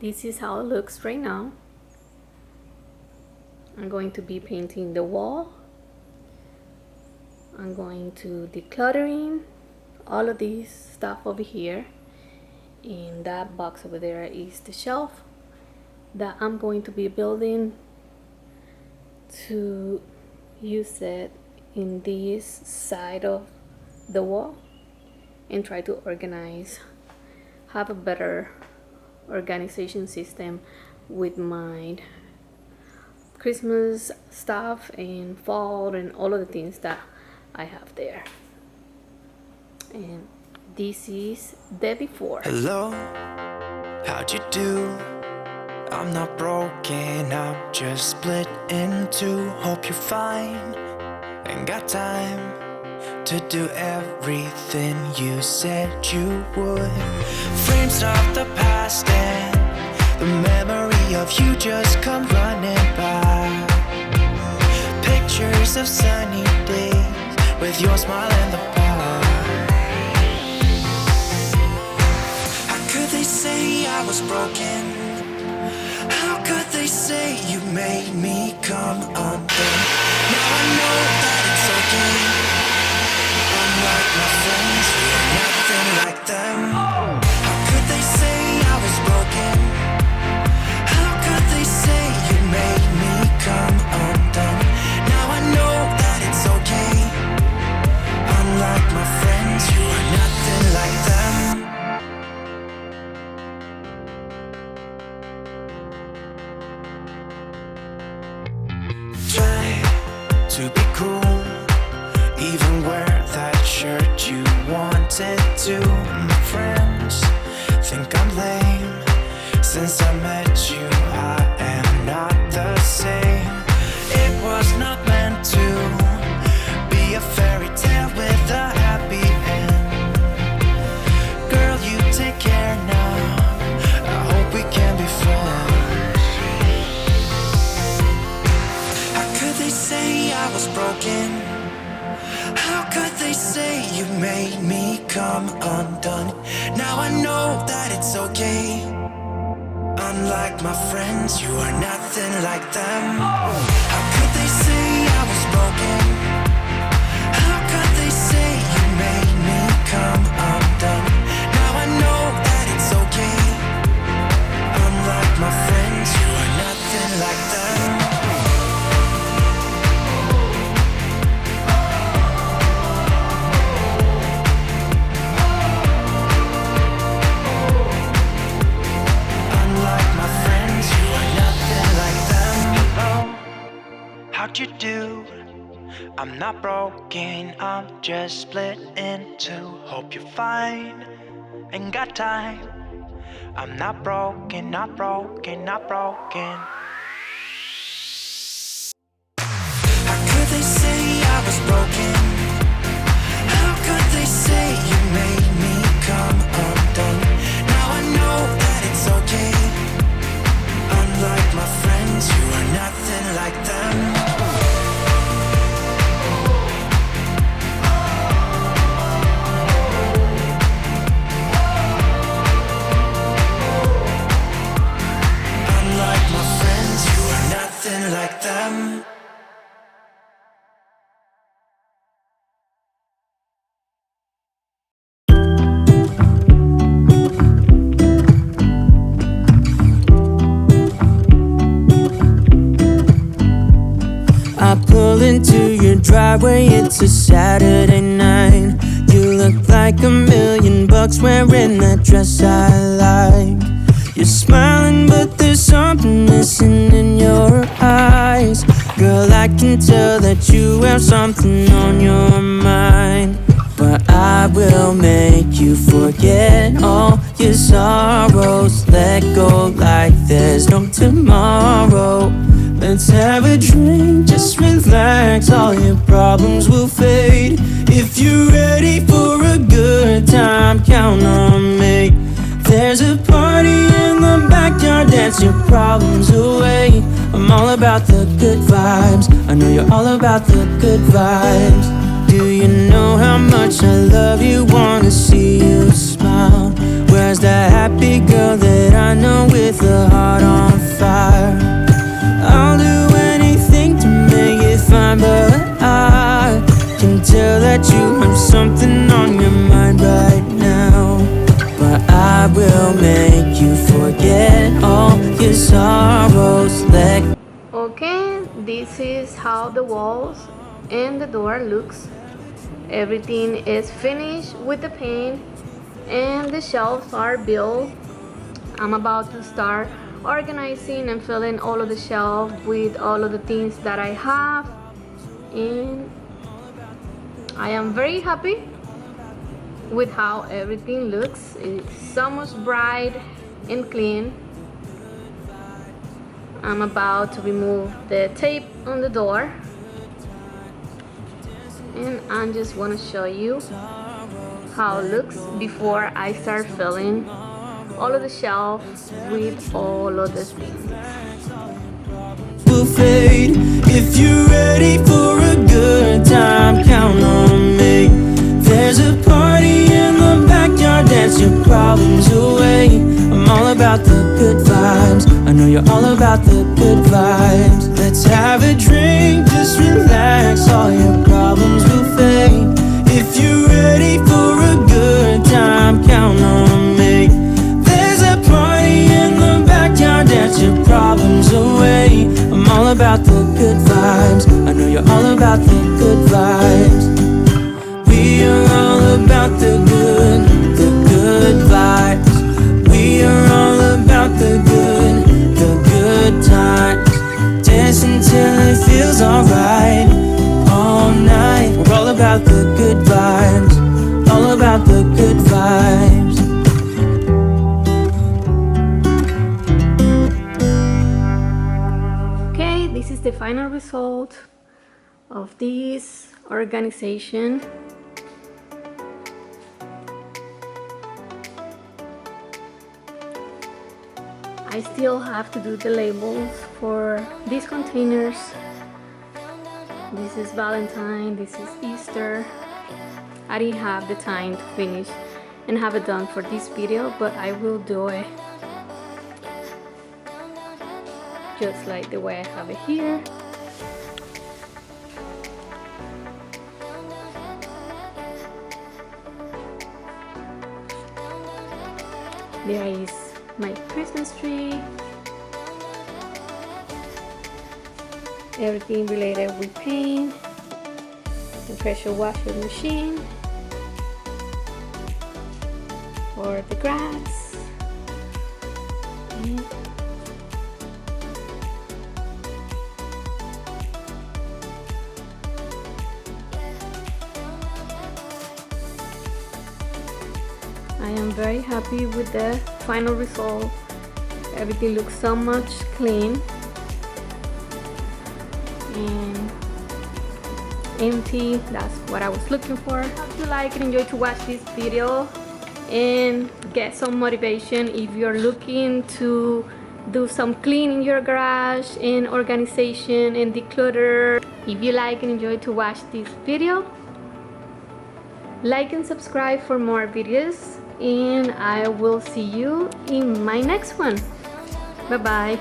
This is how it looks right now. I'm going to be painting the wall. I'm going to decluttering all of this stuff over here. In that box over there is the shelf that I'm going to be building to use it in this side of the wall and try to organize, have a better organization system with my Christmas stuff and fall and all of the things that I have there. And this is the before. Hello, how'd you do? I'm not broken, I'm just split in two. Hope you're fine, ain't got time to do everything you said you would. Frames of the past and the memory of you just come running by. Pictures of sunny days with your smile in the bar. How could they say I was broken? How could they say you made me come undone? Now I know that it's okay. Unlike my friends, you're nothing like them. How could they say I was broken? How could they say you made me come undone? Now I know that it's okay. Unlike my friends, you are nothing like them. Try to be cool, even wear that shirt you wanted to. My friends think I'm lame. Since I met you, I am not the same. It was not meant to be a fairy tale with a happy end. Girl, you take care now. I hope we can be friends. How could they say I was broken? How could they say you made me come undone? Now I know that it's okay. Unlike my friends, you are nothing like them. How could they say I was broken? How could they say you made me come undone? Now I know that it's okay. Unlike my friends, you are nothing like them. How'd you do? I'm not broken, I'm just split in two. Hope you're fine, ain't got time. I'm not broken, not broken, not broken. How could they say I was broken? How could they say you made me come undone? Now I know that it's okay. Unlike my friends, you are nothing like them. Unlike my friends, you are nothing like them. I pull into your driveway, it's a Saturday night. You look like $1,000,000 wearing that dress I like. You're smiling but there's something missing in your eyes. Girl, I can tell that you have something on your mind. But I will make you forget all your sorrows. Let go like there's no tomorrow. Let's have a drink, just relax, all your problems will fade. If you're ready for a good time, count on me. There's a party in the backyard, dance your problems away. I'm all about the good vibes, I know you're all about the good vibes. Do you know how much I love you, wanna see you smile? Where's the happy happy girl that I know with a heart on fire. I'll do anything to make it fine, but I can tell that you have something on your mind right now. But I will make you forget all your sorrows. Okay, this is how the walls and the door looks. Everything is finished with the paint and the shelves are built. I'm about to start organizing and filling all of the shelves with all of the things that I have, and I am very happy with how everything looks. It's so much bright and clean. I'm about to remove the tape on the door, and I just want to show you how it looks before I start filling all of the shelves with all of the things. Will fade. If you're ready for a good time, count on me. There's a party in the backyard, dance your problems away. I'm all about the good vibes. I know you're all about the good vibes. Let's have a drink, just relax, all your problems will fade. If you're ready for a good time, count on me. There's a party in the backyard, dance your problems away. I'm all about the good vibes. I know you're all about the good vibes. We are all about the good vibes. We are all about the good times. Dance until it feels alright, all night. We're all about the good vibes, all about the good vibes. Okay, this is the final result of this organization. I still have to do the labels for these containers. This is Valentine, this is Easter. I didn't have the time to finish and have it done for this video, but I will do it just like the way I have it here. There is my Christmas tree. Everything related with paint, the pressure washer machine for the grass, and I am very happy with the final result. Everything looks so much clean and empty. That's what I was looking for. Hope you like and enjoy to watch this video and get some motivation if you're looking to do some clean in your garage and organization and declutter. If you like and enjoy to watch this video, like and subscribe for more videos, and I will see you in my next one. Bye bye.